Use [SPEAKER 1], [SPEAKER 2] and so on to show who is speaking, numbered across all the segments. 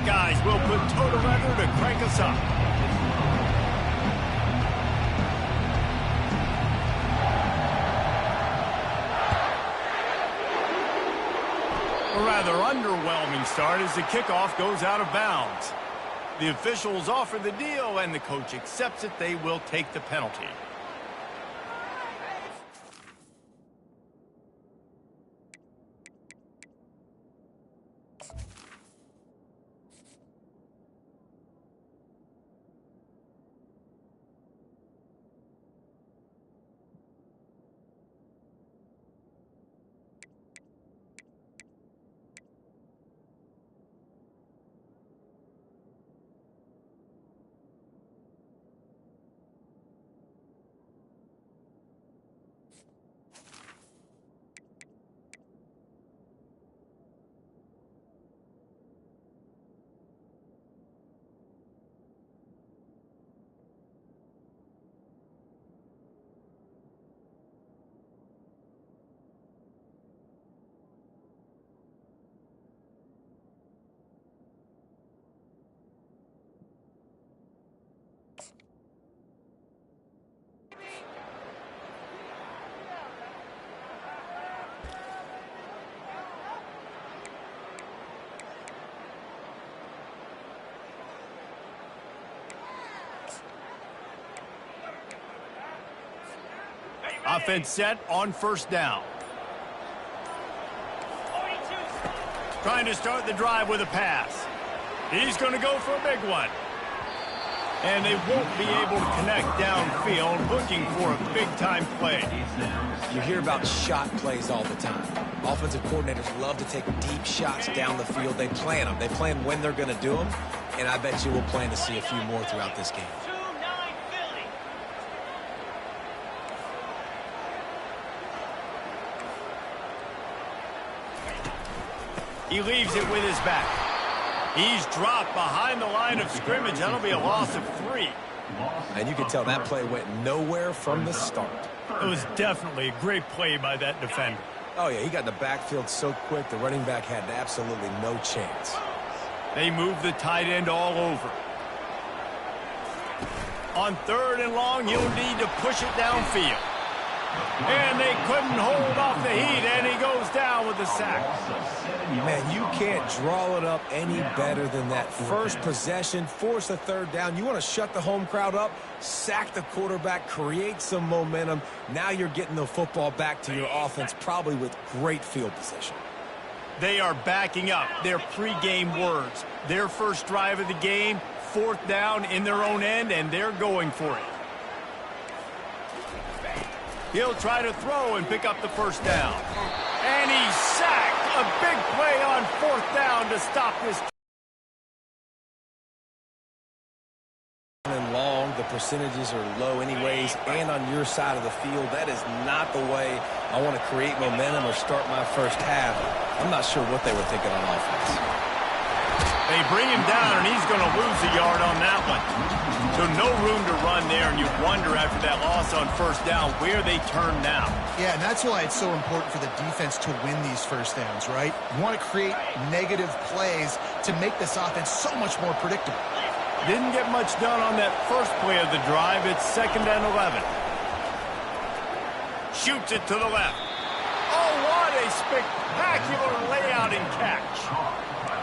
[SPEAKER 1] guys will put toe together to crank us up. A rather underwhelming start as the kickoff goes out of bounds. The officials offer the deal, and the coach accepts it. They will take the penalty. Offense set on first down. Trying to start the drive with a pass. He's going to go for a big one. And they won't be able to connect downfield, looking for a big-time play.
[SPEAKER 2] You hear about shot plays all the time. Offensive coordinators love to take deep shots down the field. They plan them. They plan when they're going to do them. And I bet you we'll plan to see a few more throughout this game.
[SPEAKER 1] He leaves it with his back. He's dropped behind the line of scrimmage. That'll be a loss of 3.
[SPEAKER 2] And you can tell that play went nowhere from the start.
[SPEAKER 1] It was definitely a great play by that defender.
[SPEAKER 2] Oh, yeah, he got in the backfield so quick, the running back had absolutely no chance.
[SPEAKER 1] They move the tight end all over. On 3rd and long, you'll need to push it downfield. And they couldn't hold off the heat, and he goes down with the sack.
[SPEAKER 2] Man, you can't draw it up any better than that. First possession, force a 3rd down. You want to shut the home crowd up, sack the quarterback, create some momentum. Now you're getting the football back to your offense, probably with great field position.
[SPEAKER 1] They are backing up their pregame words. Their first drive of the game, 4th down in their own end, and they're going for it. He'll try to throw and pick up the first down. And he's sacked. A big play on 4th down to stop this.
[SPEAKER 2] And long, the percentages are low anyways, and on your side of the field, that is not the way I want to create momentum or start my first half. I'm not sure what they were thinking on offense.
[SPEAKER 1] They bring him down, and he's going to lose a yard on that one. So no room to run there, and you wonder after that loss on 1st down where they turn now.
[SPEAKER 3] Yeah, and that's why it's so important for the defense to win these first downs, right? You want to create negative plays to make this offense so much more predictable.
[SPEAKER 1] Didn't get much done on that first play of the drive. It's 2nd and 11. Shoots it to the left. Oh, what a spectacular layout and catch.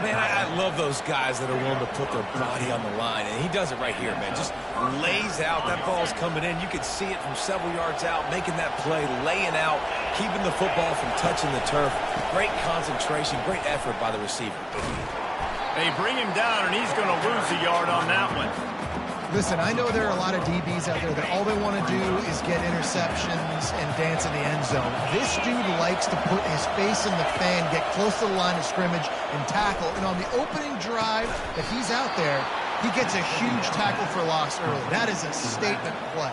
[SPEAKER 2] Man, I love those guys that are willing to put their body on the line, and he does it right here, man. Just lays out. That ball's coming in. You can see it from several yards out, making that play, laying out, keeping the football from touching the turf. Great concentration, great effort by the receiver.
[SPEAKER 1] They bring him down, and he's going to lose a yard on that one.
[SPEAKER 3] Listen, I know there are a lot of DBs out there that all they want to do is get interceptions and dance in the end zone. This dude likes to put his face in the fan, get close to the line of scrimmage, and tackle. And on the opening drive that he's out there, he gets a huge tackle for loss early. That is a statement play.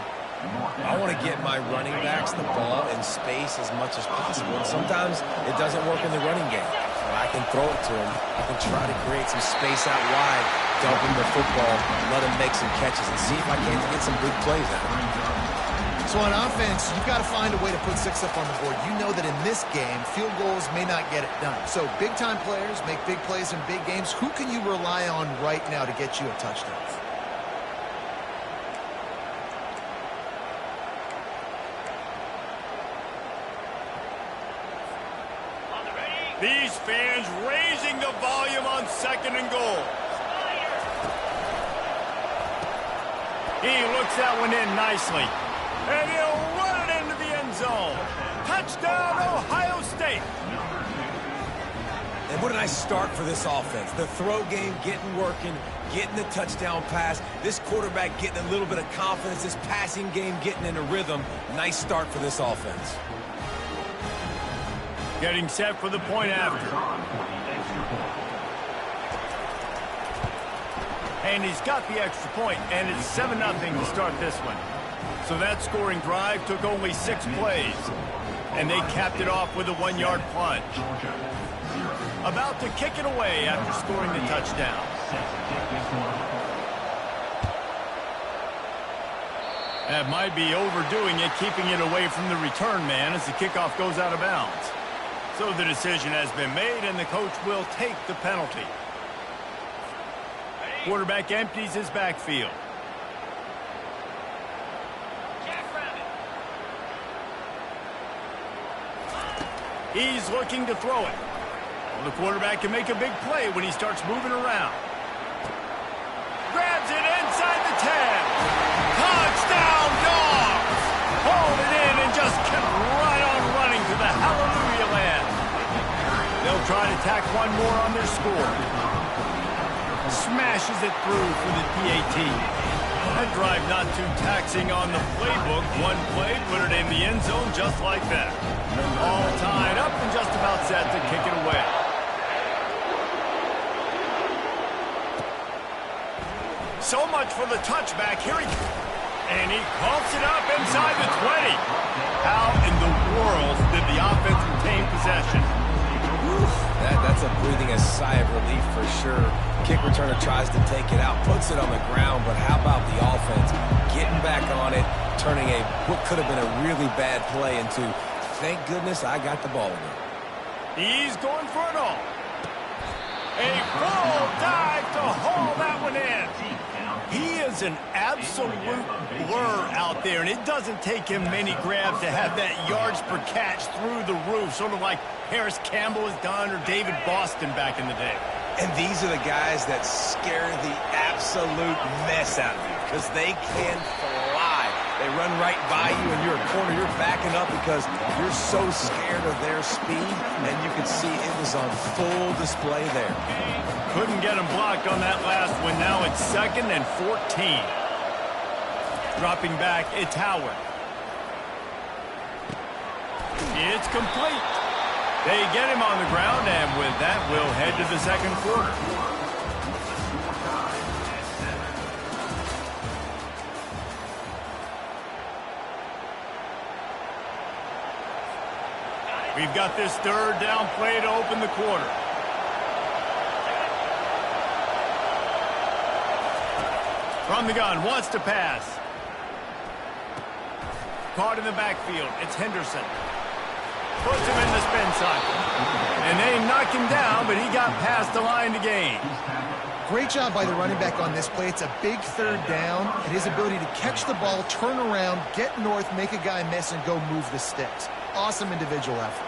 [SPEAKER 2] I want to get my running backs the ball in space as much as possible. And sometimes it doesn't work in the running game. But I can throw it to him. I can try to create some space out wide, dump him the football, let him make some catches, and see if I can't get some big plays out of him.
[SPEAKER 3] So on offense, you've got to find a way to put 6 up on the board. You know that in this game, field goals may not get it done. So big-time players make big plays in big games. Who can you rely on right now to get you a touchdown?
[SPEAKER 1] These fans raising the volume on 2nd and goal. He looks that one in nicely. And he'll run it into the end zone. Touchdown, Ohio State.
[SPEAKER 2] And what a nice start for this offense. The throw game getting working, getting the touchdown pass. This quarterback getting a little bit of confidence. This passing game getting in a rhythm. Nice start for this offense.
[SPEAKER 1] Getting set for the point after. And he's got the extra point, and it's 7-0 to start this one. So that scoring drive took only 6 plays, and they capped it off with a 1-yard plunge. About to kick it away after scoring the touchdown. That might be overdoing it, keeping it away from the return man as the kickoff goes out of bounds. So the decision has been made, and the coach will take the penalty. Quarterback empties his backfield. He's looking to throw it. Well, the quarterback can make a big play when he starts moving around. Grabs it inside the 10. Touchdown, Dogs! Hold it in and just kept right on running to the hallelujah land. They'll try to tack one more on their score. Smashes it through for the PAT. That drive not too taxing on the playbook. One play, put it in the end zone just like that. All tied up and just about set to kick it away. So much for the touchback. Here he goes. And he coughs it up inside the 20. How in the world did the offense retain possession?
[SPEAKER 2] That's a breathing a sigh of relief for sure. Kick returner tries to take it out, puts it on the ground, but how about the offense getting back on it, turning what could have been a really bad play into, thank goodness I got the ball in it.
[SPEAKER 1] He's going for it all. A full dive to haul that one in. He is an absolute blur out there, and it doesn't take him many grabs to have that yards per catch through the roof, sort of like Harris Campbell has done or David Boston back in the day.
[SPEAKER 2] And these are the guys that scare the absolute mess out of you because they can fly. They run right by you, and you're a corner. You're backing up because you're so scared of their speed, and you can see it was on full display there.
[SPEAKER 1] Couldn't get him blocked on that last one. Now it's 2nd and 14. Dropping back, it's Howard. It's complete. They get him on the ground, and with that, we'll head to the 2nd quarter. We've got this 3rd down play to open the quarter. From the gun, wants to pass. Caught in the backfield, it's Henderson. Puts him in the spin cycle. And they knock him down, but he got past the line to gain.
[SPEAKER 3] Great job by the running back on this play. It's a big 3rd down, and his ability to catch the ball, turn around, get north, make a guy miss, and go move the sticks. Awesome individual effort.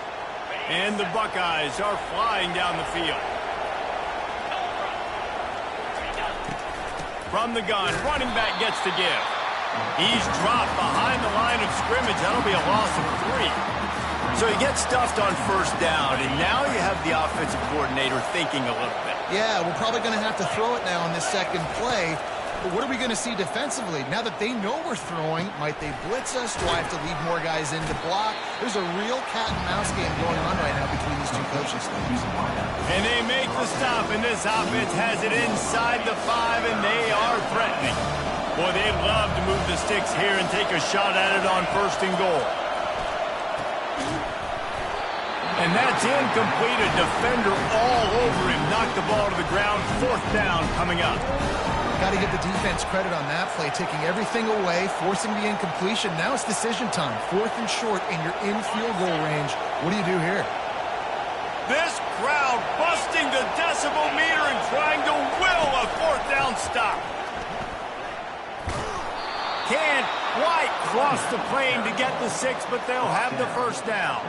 [SPEAKER 1] And the Buckeyes are flying down the field. From the gun, running back gets to give. He's dropped behind the line of scrimmage. That'll be a loss of 3. So he gets stuffed on 1st down, and now you have the offensive coordinator thinking a little bit.
[SPEAKER 3] Yeah, we're probably going to have to throw it now on this 2nd play. But what are we going to see defensively? Now that they know we're throwing, might they blitz us? Do I have to leave more guys in to block? There's a real cat-and-mouse game going on right now between these 2 coaching staffs.
[SPEAKER 1] And they make the stop, and this offense has it inside the 5, and they are threatening. Boy, they'd love to move the sticks here and take a shot at it on 1st and goal. And that's incomplete. A defender all over him. Knocked the ball to the ground. 4th down coming up.
[SPEAKER 3] Got to give the defense credit on that play, taking everything away, forcing the incompletion. Now it's decision time. 4th and short, and you're in field goal range. What do you do here?
[SPEAKER 1] This crowd busting the decibel meter and trying to will a 4th down stop. Can't quite cross the plane to get the 6, but they'll have the 1st down.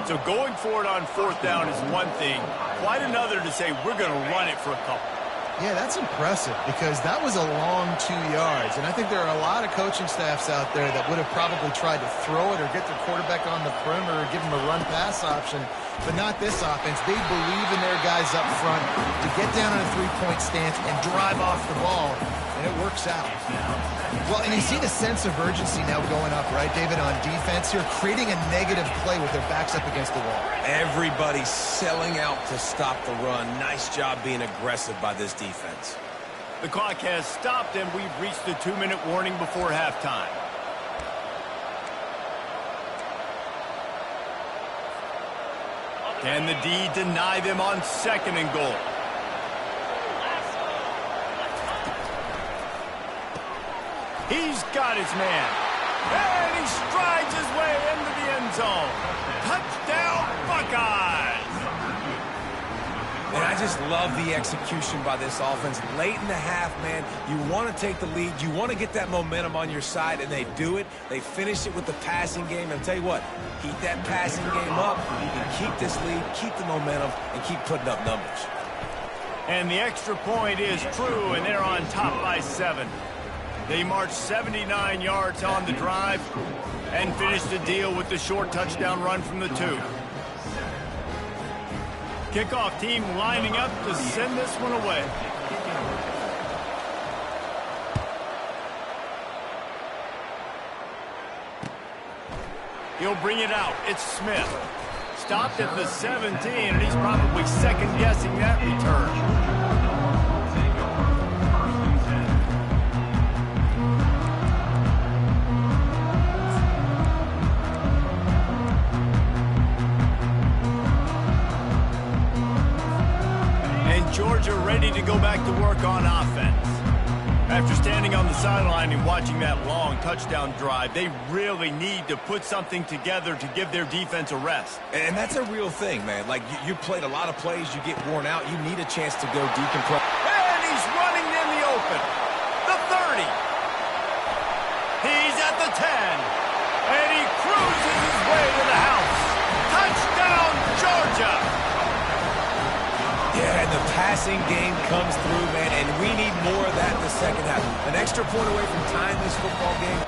[SPEAKER 1] So going for it on 4th down is one thing, quite another to say we're going to run it for a couple.
[SPEAKER 3] Yeah, that's impressive because that was a long 2 yards. And I think there are a lot of coaching staffs out there that would have probably tried to throw it or get their quarterback on the perimeter or give him a run-pass option, but not this offense. They believe in their guys up front to get down in a 3-point stance and drive off the ball, and it works out. Well, and you see the sense of urgency now going up, right, David, on defense here, creating a negative play with their backs up against the wall.
[SPEAKER 2] Everybody's selling out to stop the run. Nice job being aggressive by this defense.
[SPEAKER 1] The clock has stopped, and we've reached the 2-minute warning before halftime. Can the D deny them on 2nd and goal? He's got his man. And he strides his way into the end zone. Touchdown, Buckeyes!
[SPEAKER 2] And I just love the execution by this offense. Late in the half, man, you want to take the lead. You want to get that momentum on your side, and they do it. They finish it with the passing game. And I'll tell you what, keep that passing game up. You can keep this lead, keep the momentum, and keep putting up numbers.
[SPEAKER 1] And the extra point is true, and they're on top by 7. They marched 79 yards on the drive and finished the deal with the short touchdown run from the 2. Kickoff team lining up to send this one away. He'll bring it out. It's Smith. Stopped at the 17, and he's probably second-guessing that return. Georgia ready to go back to work on offense. After standing on the sideline and watching that long touchdown drive, they really need to put something together to give their defense a rest.
[SPEAKER 2] And that's a real thing, man. Like, you played a lot of plays, you get worn out, you need a chance to go decompress.
[SPEAKER 1] And he's running in the open. The 30. He's at the 10. And he cruises his way to the house. Touchdown, Georgia!
[SPEAKER 2] Yeah, and the passing game comes through, man, and we need more of that in the second half. An extra point away from tying this football game.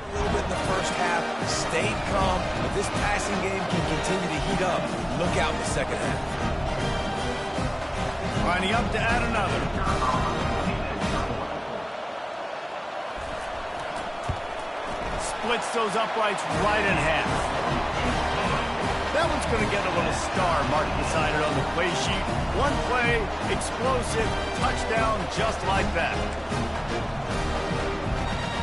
[SPEAKER 2] A little bit in the first half, stayed calm, but this passing game can continue to heat up. Look out in the second half.
[SPEAKER 1] Lining up to add another. Splits those uprights right in half. That one's going to get a little star marked beside it on the play sheet. One play, explosive, touchdown just like that.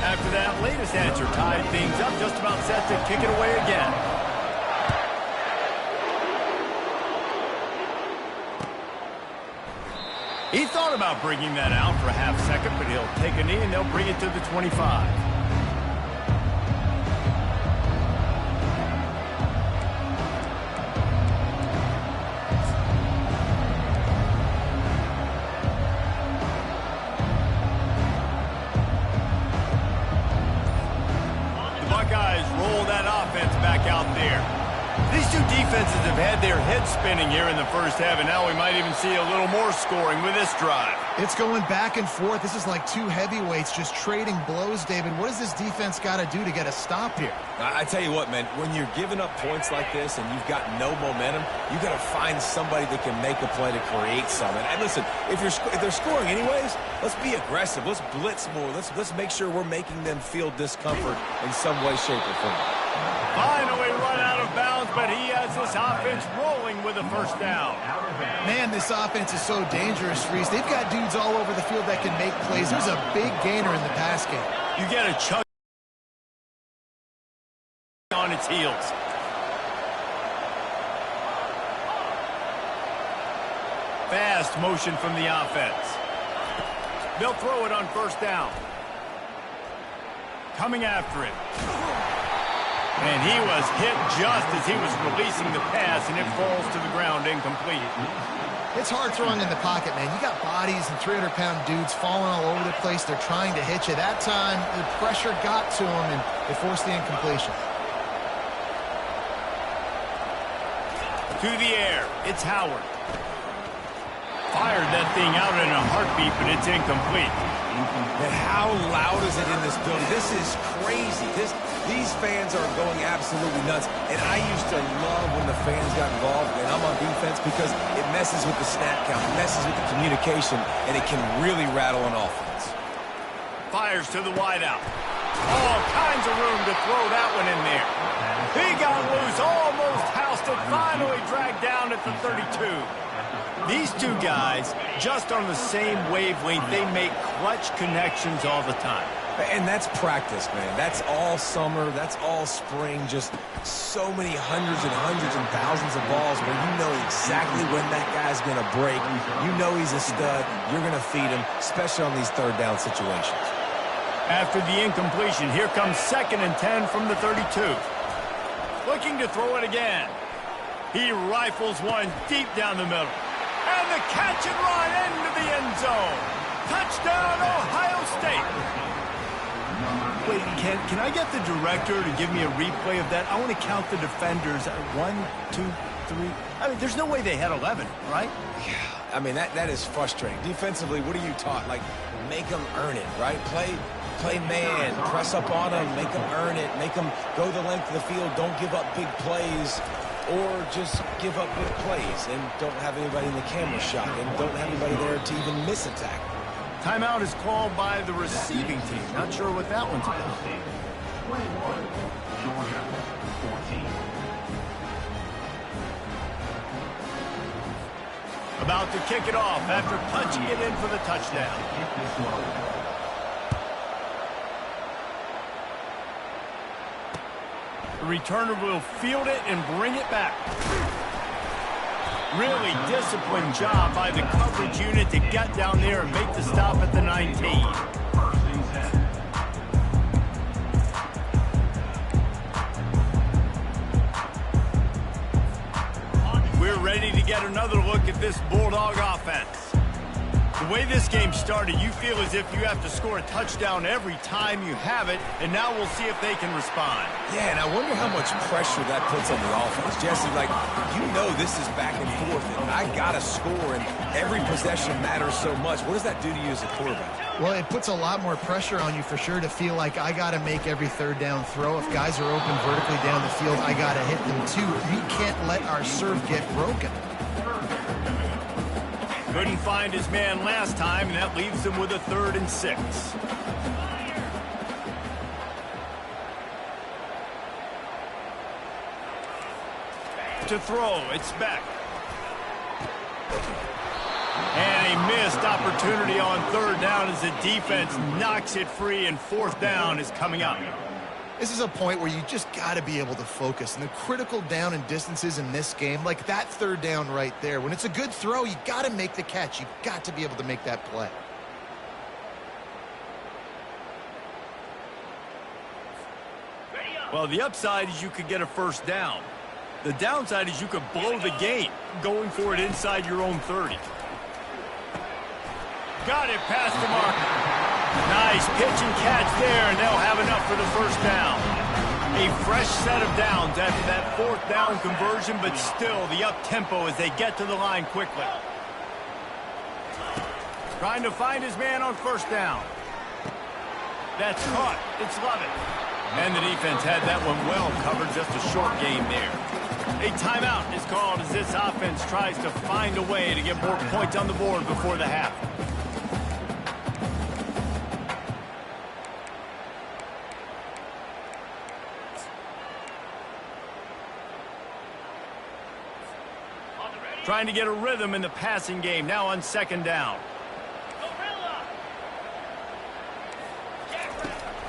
[SPEAKER 1] After that latest answer tied things up, just about set to kick it away again. He thought about bringing that out for a half second, but he'll take a knee and they'll bring it to the 25. The Buckeyes roll that offense back out there. These two defenses have had their heads spinning here in the first half, and now we might even see a little more scoring with this drive.
[SPEAKER 3] It's going back and forth. This is like two heavyweights just trading blows, David. What does this defense got to do to get a stop here?
[SPEAKER 2] I tell you what, man, when you're giving up points like this and you've got no momentum, you got to find somebody that can make a play to create something. And listen, if they're scoring anyways, let's be aggressive. Let's blitz more. Let's make sure we're making them feel discomfort in some way, shape, or form.
[SPEAKER 1] Finally run out of bounds but he has this offense rolling with a first down.
[SPEAKER 3] Man, this offense is so dangerous, Reese. They've got dudes all over the field that can make plays. There's a big gainer in the pass game.
[SPEAKER 1] You get a chunk on its heels. Fast motion from the offense. They'll throw it on first down. Coming after it. And he was hit just as he was releasing the pass, and it falls to the ground incomplete.
[SPEAKER 3] It's hard throwing in the pocket, man. You got bodies and 300-pound dudes falling all over the place. They're trying to hit you. That time, the pressure got to him, and it forced the incompletion.
[SPEAKER 1] To the air, it's Howard. Fired that thing out in a heartbeat, but it's incomplete.
[SPEAKER 2] And how loud is it in this building? This is crazy. These fans are going absolutely nuts. And I used to love when the fans got involved, and I'm on defense, because it messes with the snap count, it messes with the communication, and it can really rattle an offense.
[SPEAKER 1] Fires to the wideout. All kinds of room to throw that one in there. He got loose, almost housed it, finally dragged down at the 32. These two guys, just on the same wavelength, they make clutch connections all the time.
[SPEAKER 2] And that's practice, man. That's all summer. That's all spring. Just so many hundreds and thousands of balls where you know exactly when that guy's going to break. You know he's a stud. You're going to feed him, especially on these third down situations.
[SPEAKER 1] After the incompletion, here comes 2nd and 10 from the 32. Looking to throw it again. He rifles one deep down the middle. And the catch and run into the end zone. Touchdown, Ohio State. Wait, can I get the director to give me a replay of that? I want to count the defenders. 1, 2, 3. I mean, there's no way they had 11, right?
[SPEAKER 2] Yeah, I mean, that is frustrating. Defensively, what are you taught? Like, make them earn it, right? Play man, press up on them, make them earn it, make them go the length of the field, don't give up big plays, or just give up big plays and don't have anybody in the camera shot and don't have anybody there to even miss a tackle.
[SPEAKER 1] Timeout is called by the receiving team. Not sure what that one's about. About to kick it off after punching it in for the touchdown. The returner will field it and bring it back. Really disciplined job by the coverage unit to get down there and make the stop at the 19. We're ready to get another look at this Bulldog offense. The way this game started, you feel as if you have to score a touchdown every time you have it, and now we'll see if they can respond.
[SPEAKER 2] Yeah, and I wonder how much pressure that puts on the offense. Jesse, like, you know this is back and forth, and I got to score, and every possession matters so much. What does that do to you as a quarterback?
[SPEAKER 3] Well, it puts a lot more pressure on you for sure to feel like I got to make every third down throw. If guys are open vertically down the field, I got to hit them too. We can't let our serve get broken.
[SPEAKER 1] Couldn't find his man last time, and that leaves him with a 3rd and 6. To throw, it's Beck. And a missed opportunity on 3rd down as the defense knocks it free, and 4th down is coming up.
[SPEAKER 3] This is a point where you just got to be able to focus. And the critical down and distances in this game, like that 3rd down right there, when it's a good throw, you got to make the catch. You got to be able to make that play.
[SPEAKER 1] Well, the upside is you could get a 1st down. The downside is you could blow the game going for it inside your own 30. Got it past the marker. Nice pitch and catch there, and they'll have enough for the 1st down. A fresh set of downs after that 4th down conversion, but still the up-tempo as they get to the line quickly. Trying to find his man on 1st down. That's caught. It's Lovett. And the defense had that one well covered, just a short game there. A timeout is called as this offense tries to find a way to get more points on the board before the half. Trying to get a rhythm in the passing game now on second down.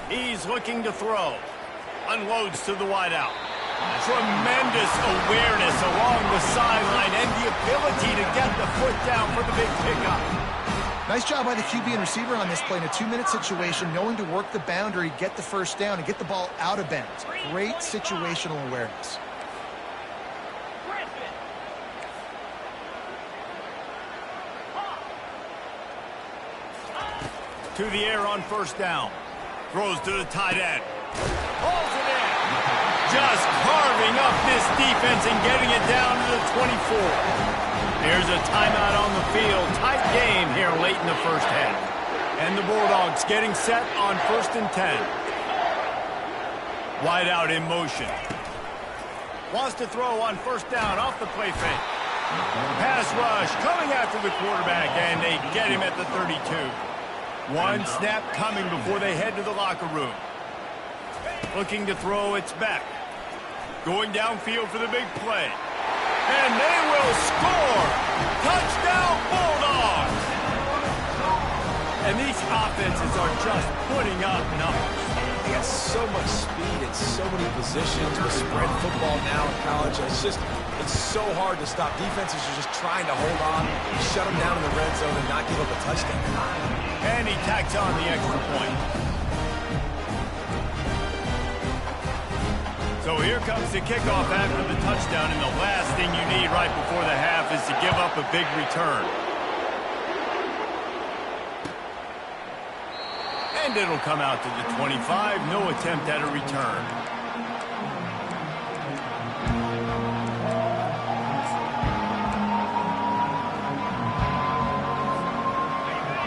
[SPEAKER 1] He's looking to throw. Unloads to the wideout. Tremendous awareness along the sideline and the ability to get the foot down for the big pickup.
[SPEAKER 3] Nice job by the QB and receiver on this play in a 2-minute situation, knowing to work the boundary, get the first down, and get the ball out of bounds. Great situational awareness.
[SPEAKER 1] To the air on first down. Throws to the tight end. Pulls it in. Just carving up this defense and getting it down to the 24. There's a timeout on the field. Tight game here late in the first half. And the Bulldogs getting set on 1st and 10. Wide out in motion. Wants to throw on first down off the play fake. Pass rush coming after the quarterback, and they get him at the 32. One snap coming before they head to the locker room. Looking to throw, it's back. Going downfield for the big play. And they will score! Touchdown Bulldogs! And these offenses are just putting up numbers.
[SPEAKER 2] They got so much speed and so many positions with spread football now in college. It's so hard to stop. Defenses are just trying to hold on, shut them down in the red zone, and not give up a touchdown.
[SPEAKER 1] And he tacks on the extra point. So here comes the kickoff after the touchdown, and the last thing you need right before the half is to give up a big return. And it'll come out to the 25. No attempt at a return.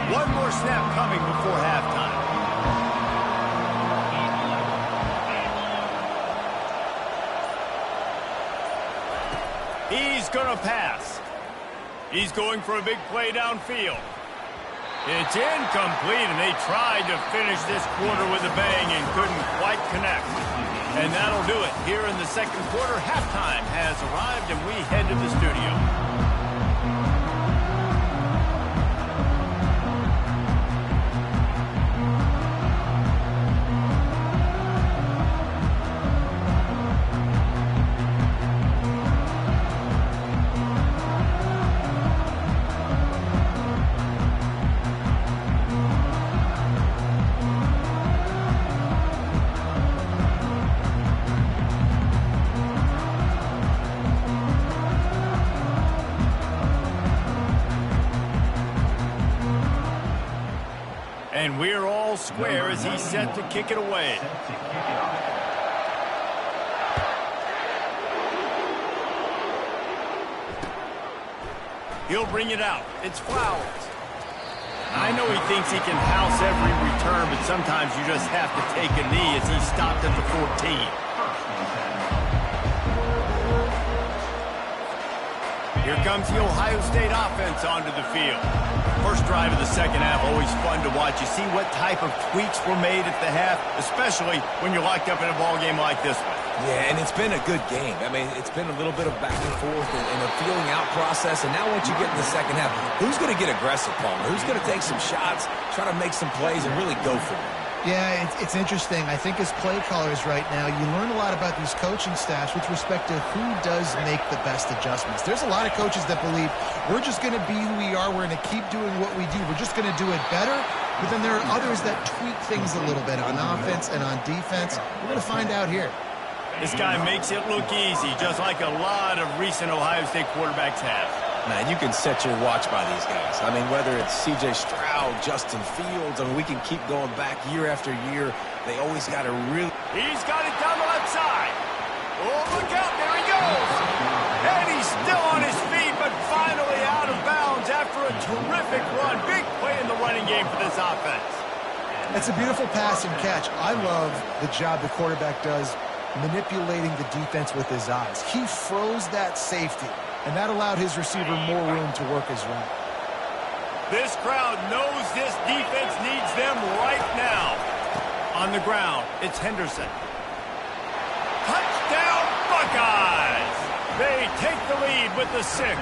[SPEAKER 1] One more snap coming before halftime. He's going to pass. He's going for a big play downfield. It's incomplete, and they tried to finish this quarter with a bang and couldn't quite connect. And that'll do it. Here in the second quarter, halftime has arrived, and we head to the studio. And we're all square as he's set to kick it away. He'll bring it out. It's Flowers. I know he thinks he can house every return, but sometimes you just have to take a knee as he stopped at the 14. Here comes the Ohio State offense onto the field. First drive of the second half, always fun to watch. You see what type of tweaks were made at the half, especially when you're locked up in a ball game like this one.
[SPEAKER 2] Yeah, and it's been a good game. I mean, it's been a little bit of back and forth and a feeling out process. And now once you get in the second half, who's going to get aggressive, Palmer? Who's going to take some shots, try to make some plays, and really go for it?
[SPEAKER 3] Yeah, it's interesting. I think as play callers right now, you learn a lot about these coaching staffs with respect to who does make the best adjustments. There's a lot of coaches that believe we're just going to be who we are. We're going to keep doing what we do. We're just going to do it better. But then there are others that tweak things a little bit on offense and on defense. We're going to find out here.
[SPEAKER 1] This guy makes it look easy, just like a lot of recent Ohio State quarterbacks have.
[SPEAKER 2] Man, you can set your watch by these guys. I mean, whether it's C.J. Stroud, Justin Fields, I mean, we can keep going back year after year. They always got to really...
[SPEAKER 1] He's got it down the left side. Oh, look out. There he goes. And he's still on his feet, but finally out of bounds after a terrific run. Big play in the running game for this offense.
[SPEAKER 3] It's a beautiful pass and catch. I love the job the quarterback does manipulating the defense with his eyes. He froze that safety, and that allowed his receiver more room to work his route.
[SPEAKER 1] This crowd knows this defense needs them right now. On the ground, it's Henderson. Touchdown, Buckeyes! They take the lead with the 6.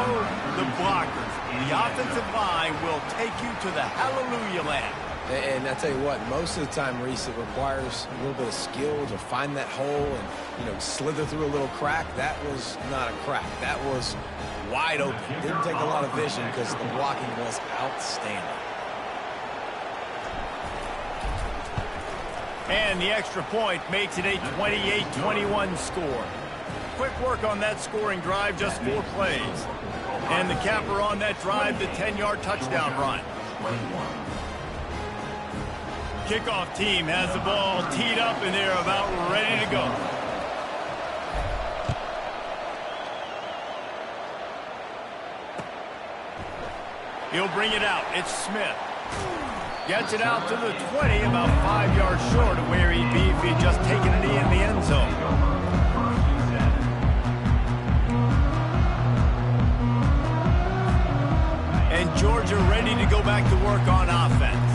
[SPEAKER 1] Mo, the blockers, the offensive line will take you to the hallelujah land.
[SPEAKER 2] And I tell you what, most of the time, Reese, it requires a little bit of skill to find that hole and, slither through a little crack. That was not a crack. That was wide open. Didn't take a lot of vision because the blocking was outstanding.
[SPEAKER 1] And the extra point makes it a 28-21 score. Quick work on that scoring drive, just 4 plays. And the capper on that drive, the 10-yard touchdown run. Kickoff team has the ball teed up, and they're about ready to go. He'll bring it out. It's Smith. Gets it out to the 20, about 5 yards short of where he'd be if he'd just taken a knee in the end zone. And Georgia ready to go back to work on offense.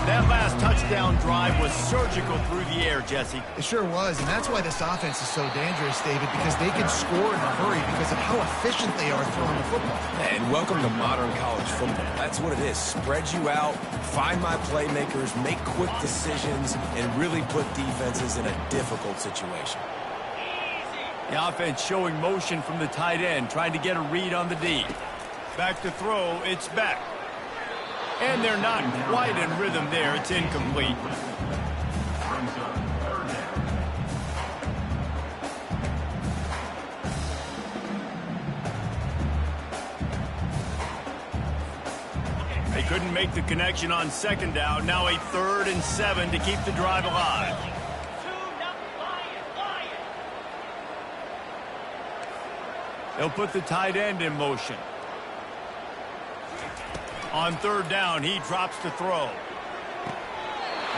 [SPEAKER 1] That last touchdown drive was surgical through the air, Jesse.
[SPEAKER 3] It sure was, and that's why this offense is so dangerous, David, because they can score in a hurry because of how efficient they are throwing the football.
[SPEAKER 2] And welcome to modern college football. That's what it is. Spread you out, find my playmakers, make quick decisions, and really put defenses in a difficult situation.
[SPEAKER 1] The offense showing motion from the tight end, trying to get a read on the D. Back to throw, it's Beck. And they're not quite in rhythm there. It's incomplete. They couldn't make the connection on second down. Now a 3rd and 7 to keep the drive alive. They'll put the tight end in motion. On 3rd down, he drops to throw.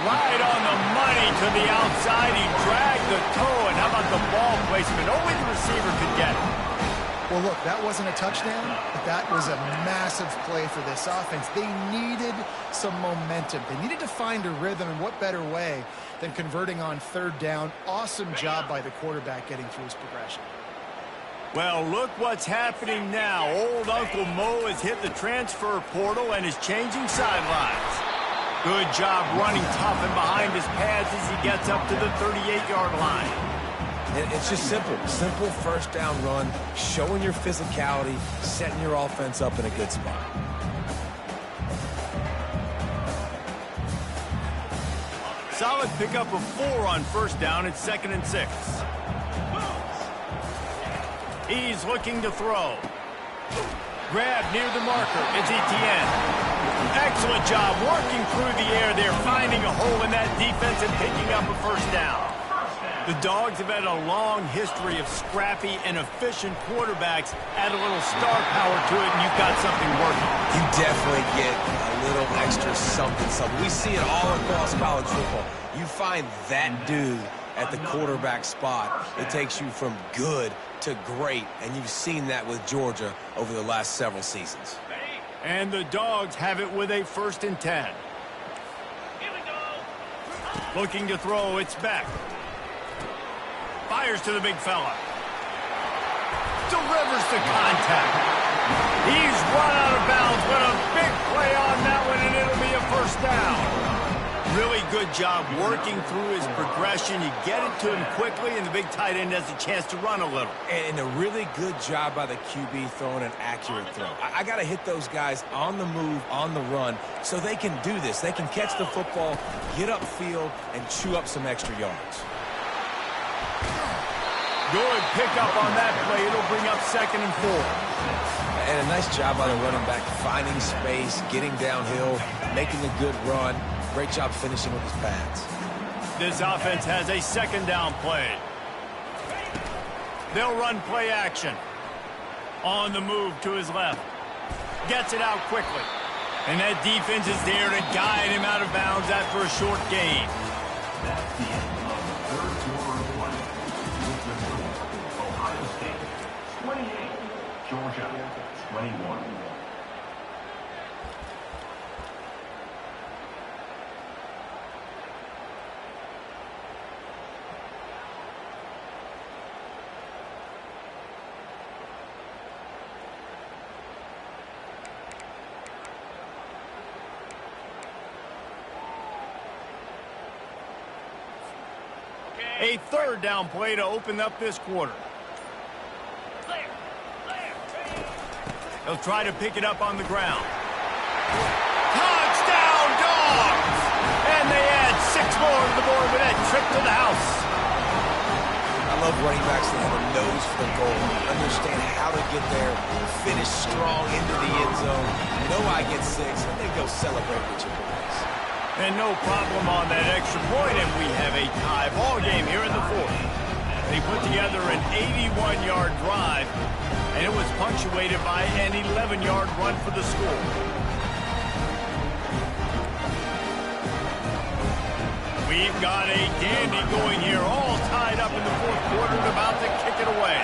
[SPEAKER 1] Right on the money to the outside. He dragged the toe, and how about the ball placement? Only the receiver could get it.
[SPEAKER 3] Well, look, that wasn't a touchdown, but that was a massive play for this offense. They needed some momentum. They needed to find a rhythm, and what better way than converting on 3rd down. Awesome job by the quarterback getting through his progression.
[SPEAKER 1] Well, look what's happening now. Old Uncle Mo has hit the transfer portal and is changing sidelines. Good job running tough and behind his pads as he gets up to the 38-yard line.
[SPEAKER 2] It's just simple. Simple 1st down run, showing your physicality, setting your offense up in a good spot.
[SPEAKER 1] Solid pickup of 4 on 1st down. It's 2nd and 6. He's looking to throw. Grab near the marker. It's Etienne. Excellent job working through the air there, finding a hole in that defense and picking up a 1st down. The Dogs have had a long history of scrappy and efficient quarterbacks. Add a little star power to it, and you've got something working.
[SPEAKER 2] You definitely get a little extra something. We see it all across college football. You find that dude at the quarterback spot, it takes you from good to great, and you've seen that with Georgia over the last several seasons.
[SPEAKER 1] And the Dogs have it with a 1st and 10. Looking to throw, it's Beck. Fires to the big fella. Delivers to contact. He's run out of bounds, but a big play on that one, and it'll be a 1st down. Really good job working through his progression. You get it to him quickly, and the big tight end has a chance to run a little.
[SPEAKER 2] And a really good job by the QB throwing an accurate throw. I got to hit those guys on the move, on the run, so they can do this. They can catch the football, get upfield, and chew up some extra yards.
[SPEAKER 1] Good pickup on that play. It'll bring up 2nd and 4.
[SPEAKER 2] And a nice job by the running back, finding space, getting downhill, making a good run. Great job finishing with his pads.
[SPEAKER 1] This offense has a 2nd down play. They'll run play action. On the move to his left. Gets it out quickly. And that defense is there to guide him out of bounds after a short gain.
[SPEAKER 4] That's the end of the 3rd quarter of play. Ohio State 28, Georgia 21.
[SPEAKER 1] A third down play to open up this quarter. He'll try to pick it up on the ground. Touchdown, Dogs! And they add 6 more to the board with that trip to the house.
[SPEAKER 2] I love running backs that have a nose for the goal, understand how to get there, finish strong into the end zone, know I get 6, and then go celebrate with your boys.
[SPEAKER 1] And no problem on that extra point, and we have a tie ball game here in the fourth. They put together an 81-yard drive, and it was punctuated by an 11-yard run for the score. We've got a dandy going here, all tied up in the fourth quarter and about to kick it away.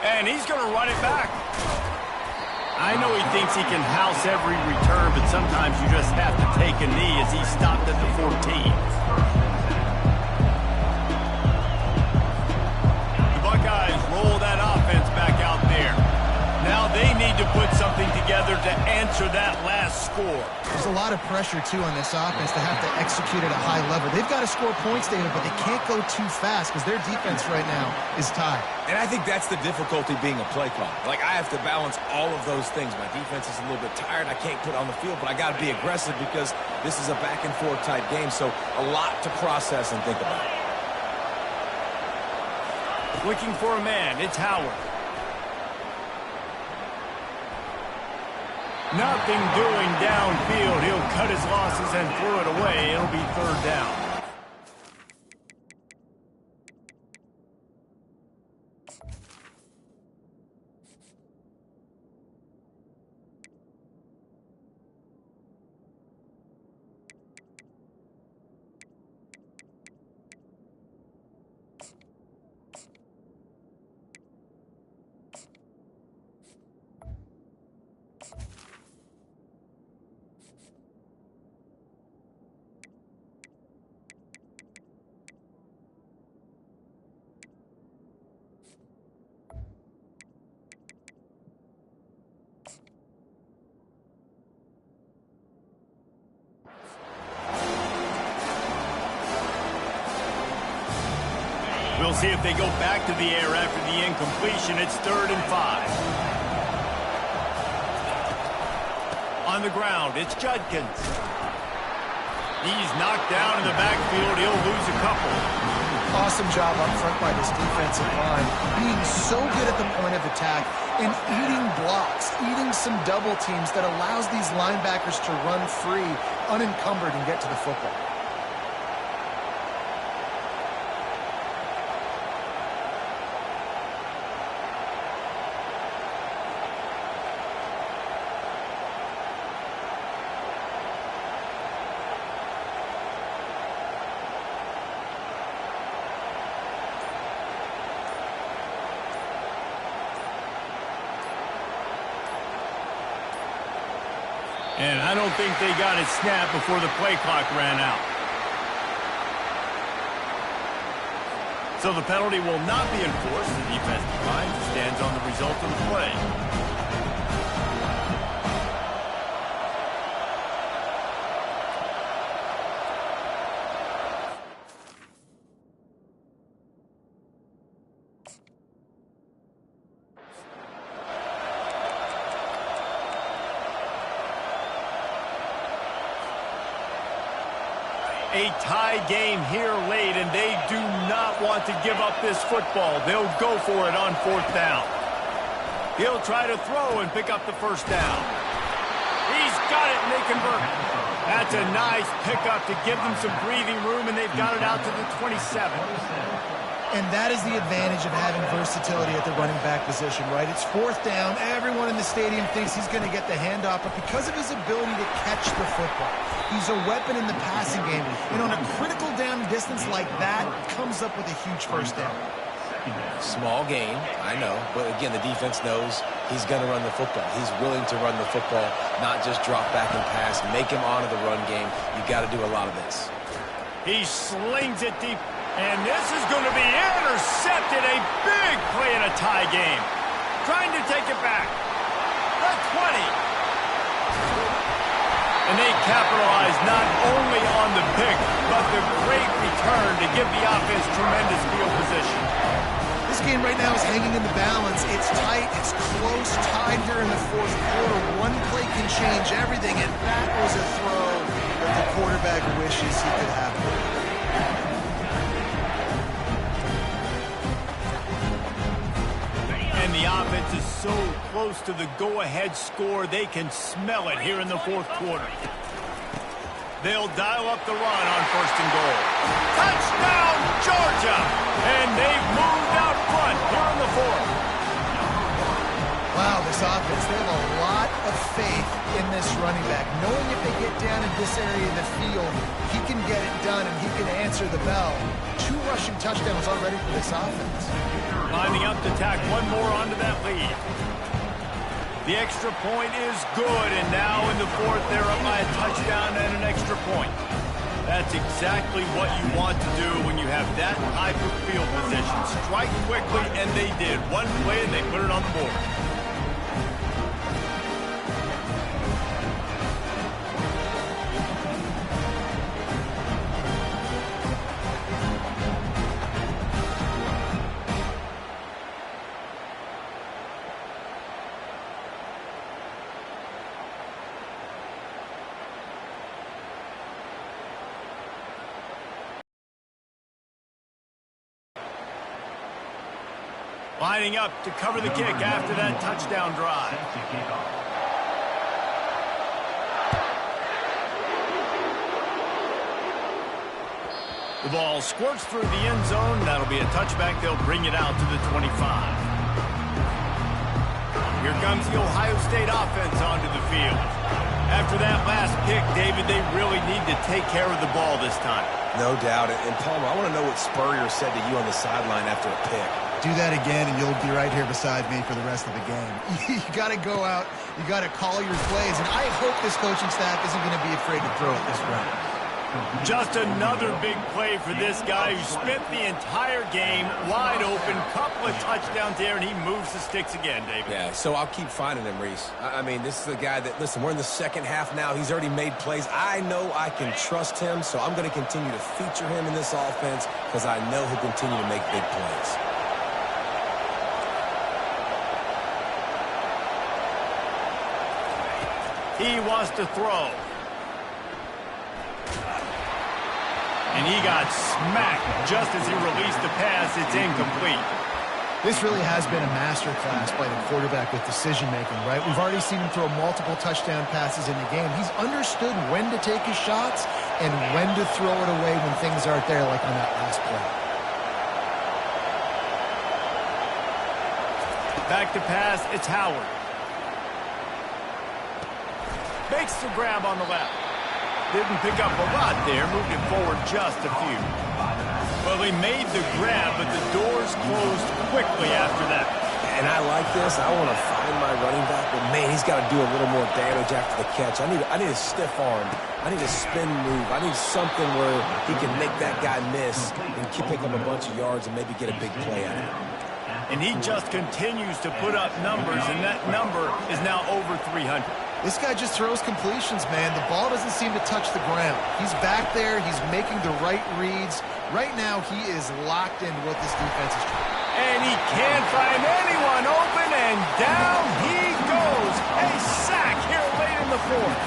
[SPEAKER 1] And he's going to run it back. I know he thinks he can house every return, but sometimes you just have to take a knee as he stopped at the 14. The Buckeyes roll that offense back out there. Now they need to put something together to answer that last score.
[SPEAKER 3] There's a lot of pressure, too, on this offense to have to execute at a high level. They've got to score points, David, but they can't go too fast because their defense right now is tied.
[SPEAKER 2] And I think that's the difficulty being a play caller. Like, I have to balance all of those things. My defense is a little bit tired. I can't put it on the field, but I got to be aggressive because this is a back-and-forth type game, so a lot to process and think about.
[SPEAKER 1] Looking for a man, it's Howard. Nothing doing downfield. He'll cut his losses and throw it away. It'll be third down. We'll see if they go back to the air after the incompletion. It's 3rd and 5. On the ground, it's Judkins. He's knocked down in the backfield. He'll lose a couple.
[SPEAKER 3] Awesome job up front by this defensive line, being so good at the point of attack and eating blocks, eating some double teams that allows these linebackers to run free, unencumbered, and get to the football.
[SPEAKER 1] And I don't think they got it snapped before the play clock ran out. So the penalty will not be enforced. The defensive line stands on the result of the play. A tie game here late, and they do not want to give up this football. They'll go for it on 4th down. He'll try to throw and pick up the first down. He's got it, and they convert. That's a nice pickup to give them some breathing room, and they've got it out to the 27.
[SPEAKER 3] And that is the advantage of having versatility at the running back position, right? It's 4th down. Everyone in the stadium thinks he's going to get the handoff, but because of his ability to catch the football, he's a weapon in the passing game. And on a critical down distance like that, comes up with a huge first down.
[SPEAKER 2] Small game, I know, but again, the defense knows he's going to run the football. He's willing to run the football, not just drop back and pass, make him honor the run game. You got to do a lot of this.
[SPEAKER 1] He slings it deep. And this is going to be intercepted. A big play in a tie game. Trying to take it back. The 20. And they capitalize not only on the pick, but the great return to give the offense tremendous field position.
[SPEAKER 3] This game right now is hanging in the balance. It's tight, it's close, tied here in the fourth quarter. One play can change everything, and that was a throw that the quarterback wishes he could have.
[SPEAKER 1] And the offense is so close to the go-ahead score, they can smell it here in the fourth quarter. They'll dial up the run on 1st and goal. Touchdown, Georgia! And they've moved out front here in the fourth.
[SPEAKER 3] Wow, this offense, they have a lot of faith in this running back. Knowing if they get down in this area of the field, he can get it done and he can answer the bell. 2 rushing touchdowns already for this offense.
[SPEAKER 1] Lining up to tack one more onto that lead. The extra point is good, and now in the fourth, they're up by a touchdown and an extra point. That's exactly what you want to do when you have that type of field position. Strike quickly, and they did. One play, and they put it on the board. Lining up to cover the kick after that touchdown drive. The ball squirts through the end zone. That'll be a touchback. They'll bring it out to the 25. Here comes the Ohio State offense onto the field. After that last pick, David, they really need to take care of the ball this time.
[SPEAKER 2] No doubt. And Palmer, I want to know what Spurrier said to you on the sideline after a pick.
[SPEAKER 3] Do that again, and you'll be right here beside me for the rest of the game. You got to go out. You got to call your plays, and I hope this coaching staff isn't going to be afraid to throw it this round.
[SPEAKER 1] Just another big play for this guy who spent the entire game wide open. Couple of touchdowns there, and he moves the sticks again, David.
[SPEAKER 2] Yeah, so I'll keep finding him, Reese. I mean, this is the guy that, listen, we're in the second half now. He's already made plays. I know I can trust him, so I'm going to continue to feature him in this offense because I know he'll continue to make big plays.
[SPEAKER 1] He wants to throw. And he got smacked just as he released the pass. It's incomplete.
[SPEAKER 3] This really has been a masterclass by the quarterback with decision-making, right? We've already seen him throw multiple touchdown passes in the game. He's understood when to take his shots and when to throw it away when things aren't there, like on that last play.
[SPEAKER 1] Back to pass, it's Howard. Makes the grab on the left. Didn't pick up a lot there, moved it forward just a few. Well, he made the grab, but the doors closed quickly after that.
[SPEAKER 2] And I like this. I want to find my running back, but man, he's got to do a little more damage after the catch. I need a stiff arm. I need a spin move. I need something where he can make that guy miss and pick up a bunch of yards and maybe get a big play out of it.
[SPEAKER 1] And he just continues to put up numbers, and that number is now over 300.
[SPEAKER 3] This guy just throws completions, man. The ball doesn't seem to touch the ground. He's back there. He's making the right reads. Right now, he is locked into what this defense is trying.
[SPEAKER 1] And he can't find anyone open, and down he goes. A sack here late in the fourth.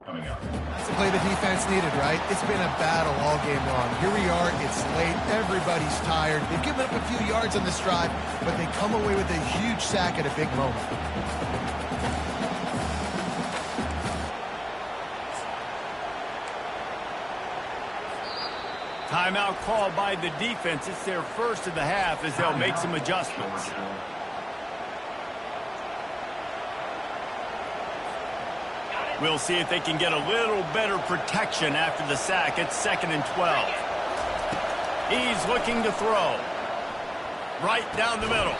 [SPEAKER 4] Coming up.
[SPEAKER 3] That's the play the defense needed, right? It's been a battle all game long. Here we are. It's late. Everybody's tired. They've given up a few yards on this drive, but they come away with a huge sack at a big moment.
[SPEAKER 1] Timeout called by the defense. It's their first of the half as they'll make some adjustments. We'll see if they can get a little better protection after the sack. It's 2nd and 12. He's looking to throw. Right down the middle.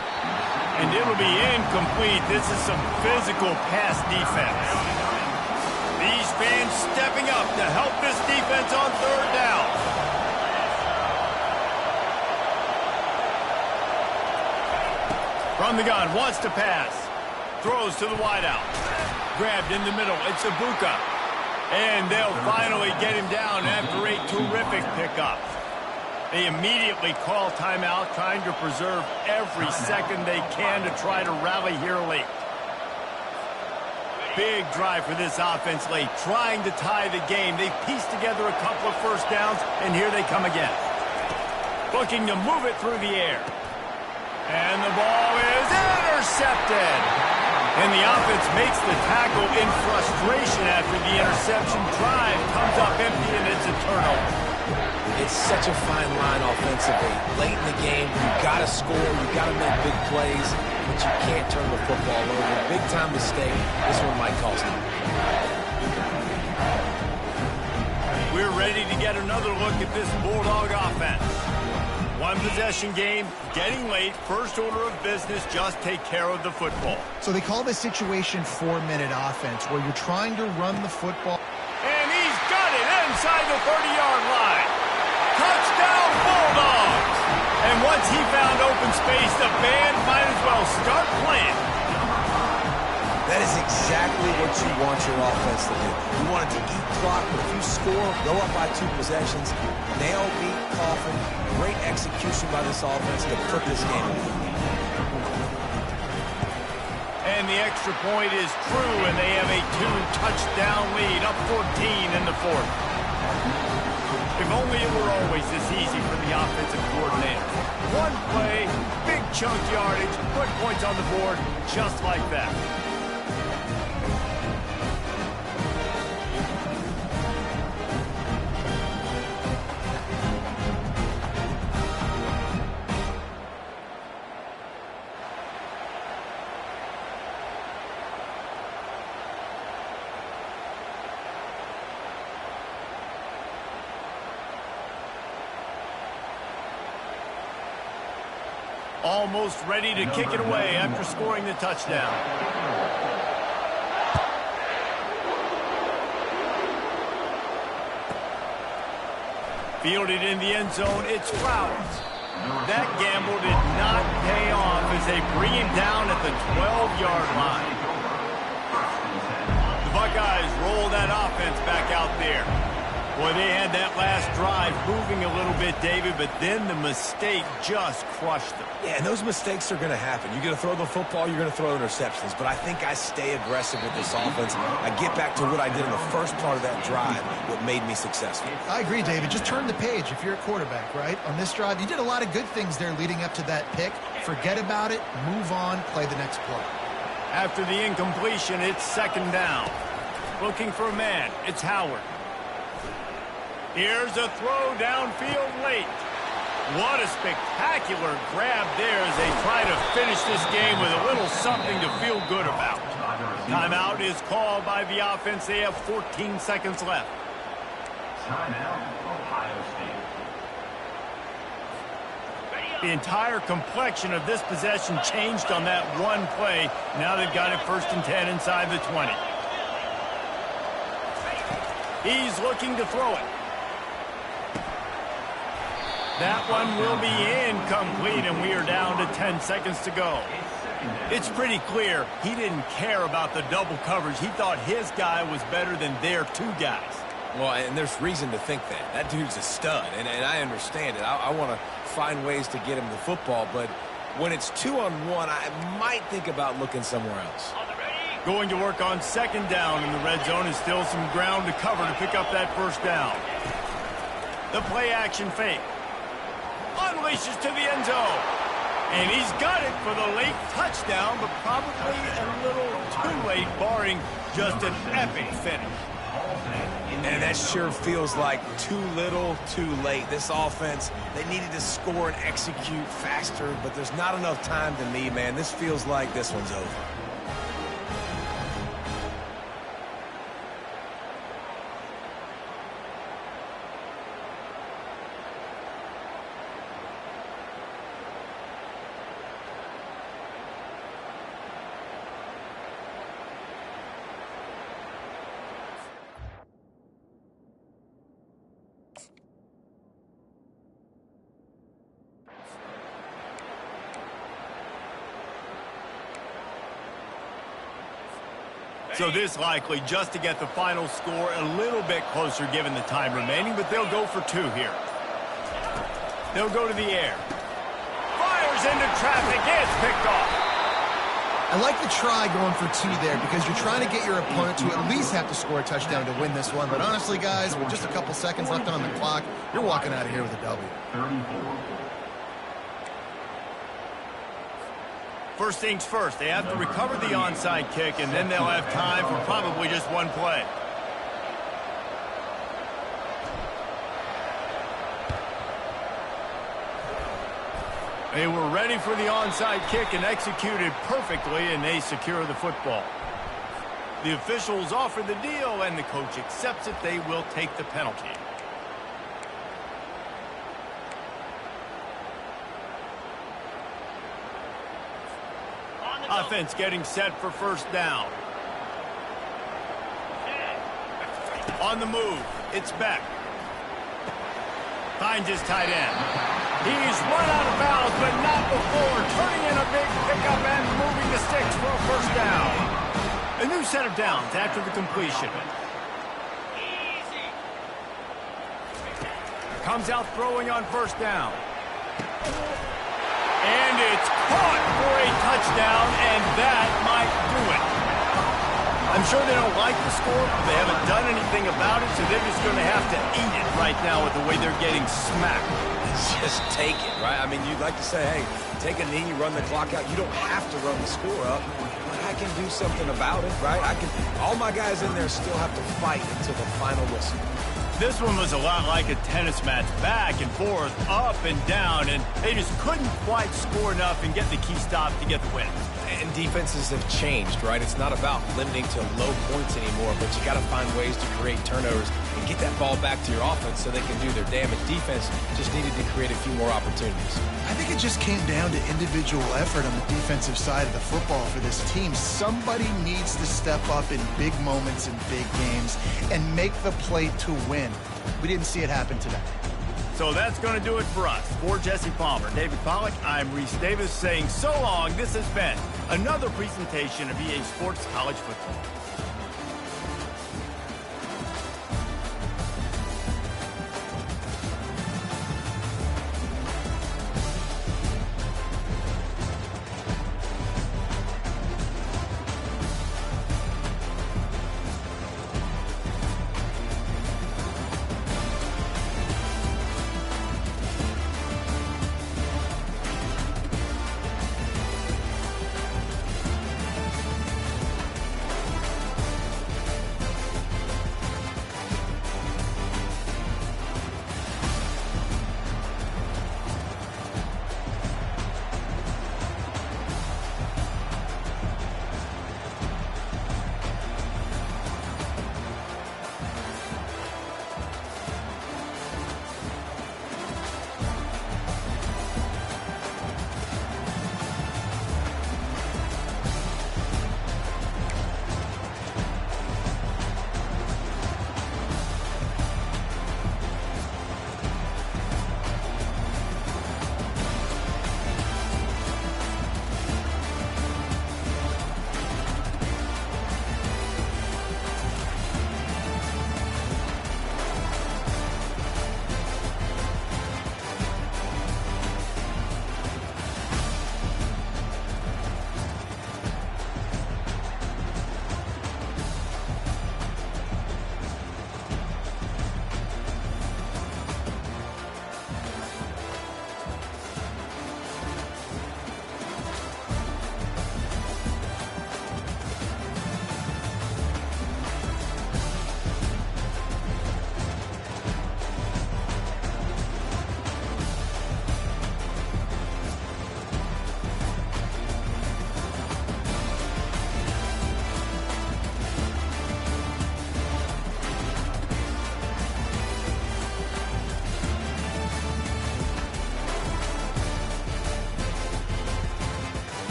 [SPEAKER 1] And it'll be incomplete. This is some physical pass defense. These fans stepping up to help this defense on 3rd down. From the gun, wants to pass. Throws to the wideout. Grabbed in the middle. It's Ibuka. And they'll finally get him down after a terrific pickup. They immediately call timeout, trying to preserve every second they can to try to rally here late. Big drive for this offense late, trying to tie the game. They pieced together a couple of first downs, and here they come again. Looking to move it through the air. And the ball is intercepted. And the offense makes the tackle in frustration after the interception. Drive comes up empty, and it's a turnover.
[SPEAKER 2] It's such a fine line offensively. Late in the game, you've got to score, you've got to make big plays, but you can't turn the football over. Big-time mistake. This one might cost them.
[SPEAKER 1] We're ready to get another look at this Bulldog offense. One possession game, getting late, first order of business, just take care of the football.
[SPEAKER 3] So they call this situation 4-minute offense, where you're trying to run the football.
[SPEAKER 1] And he's got it inside the 30-yard line. Touchdown, Bulldogs! And once he found open space, the band might as well start playing.
[SPEAKER 2] That is exactly what you want your offense to do. You want it to eat clock, but if you score, go up by 2 possessions, nail, beat, coffin, great execution by this offense to put this game away.
[SPEAKER 1] And the extra point is true, and they have a 2-touchdown lead, up 14 in the fourth. If only it were always this easy for the offensive coordinator. One play, big chunk yardage, put points on the board, just like that. Almost ready to kick it away after scoring the touchdown. Fielded in the end zone, it's Flowers. That gamble did not pay off as they bring him down at the 12-yard line. The Buckeyes roll that offense back out there. Boy, they had that last drive moving a little bit, David, but then the mistake just crushed them.
[SPEAKER 2] Yeah, and those mistakes are going to happen. You're going to throw the football, you're going to throw interceptions, but I think I stay aggressive with this offense. I get back to what I did in the first part of that drive, what made me successful.
[SPEAKER 3] I agree, David. Just turn the page if you're a quarterback, right? On this drive, you did a lot of good things there leading up to that pick. Forget about it, move on, play the next play.
[SPEAKER 1] After the incompletion, it's second down. Looking for a man, it's Howard. Here's a throw downfield late. What a spectacular grab there as they try to finish this game with a little something to feel good about. Timeout is called by the offense. They have 14 seconds left.
[SPEAKER 4] Timeout, Ohio State.
[SPEAKER 1] The entire complexion of this possession changed on that one play. Now they've got it 1st and 10 inside the 20. He's looking to throw it. That one will be incomplete, and we are down to 10 seconds to go. It's pretty clear he didn't care about the double coverage. He thought his guy was better than their 2 guys.
[SPEAKER 2] Well, and there's reason to think that. That dude's a stud, and I understand it. I want to find ways to get him the football, but when it's 2-on-1, I might think about looking somewhere else.
[SPEAKER 1] Going to work on second down in the red zone, and still some ground to cover to pick up that first down. The play-action fake. Unleashes to the end zone. And he's got it for the late touchdown, but probably a little too late, barring just an epic finish.
[SPEAKER 2] And that sure feels like too little, too late. This offense, they needed to score and execute faster, but there's not enough time to me, man. This feels like this one's over.
[SPEAKER 1] So this likely just to get the final score a little bit closer given the time remaining, but they'll go for 2 here. They'll go to the air. Fires into traffic. It's picked off.
[SPEAKER 3] I like the try going for 2 there because you're trying to get your opponent to at least have to score a touchdown to win this one. But honestly, guys, with just a couple seconds left on the clock, you're walking out of here with a W.
[SPEAKER 4] 34.
[SPEAKER 1] First things first, they have to recover the onside kick, and then they'll have time for probably just 1 play. They were ready for the onside kick and executed perfectly, and they secure the football. The officials offer the deal, and the coach accepts it. They will take the penalty. Offense getting set for first down. On the move, it's Beck. Finds his tight end. He's run out of bounds, but not before turning in a big pickup and moving the sticks for a first down. A new set of downs after the completion. Comes out throwing on first down. And it's caught for a touchdown, and that might do it. I'm sure they don't like the score, but they haven't done anything about it, so they're just going to have to eat it right now with the way they're getting smacked.
[SPEAKER 2] Just take it, right? I mean, you'd like to say, hey, take a knee, run the clock out. You don't have to run the score up, but I can do something about it, right? All my guys in there still have to fight until the final whistle.
[SPEAKER 1] This one was a lot like a tennis match, back and forth, up and down, and they just couldn't quite score enough and get the key stop to get the win.
[SPEAKER 2] And defenses have changed, right? It's not about limiting to low points anymore, but you got to find ways to create turnovers and get that ball back to your offense so they can do their damage. Defense just needed to create a few more opportunities.
[SPEAKER 3] I think it just came down to individual effort on the defensive side of the football for this team. Somebody needs to step up in big moments in big games and make the play to win. We didn't see it happen today.
[SPEAKER 1] So that's going to do it for us. For Jesse Palmer, David Pollack, I'm Reese Davis saying so long. This has been another presentation of EA Sports College Football.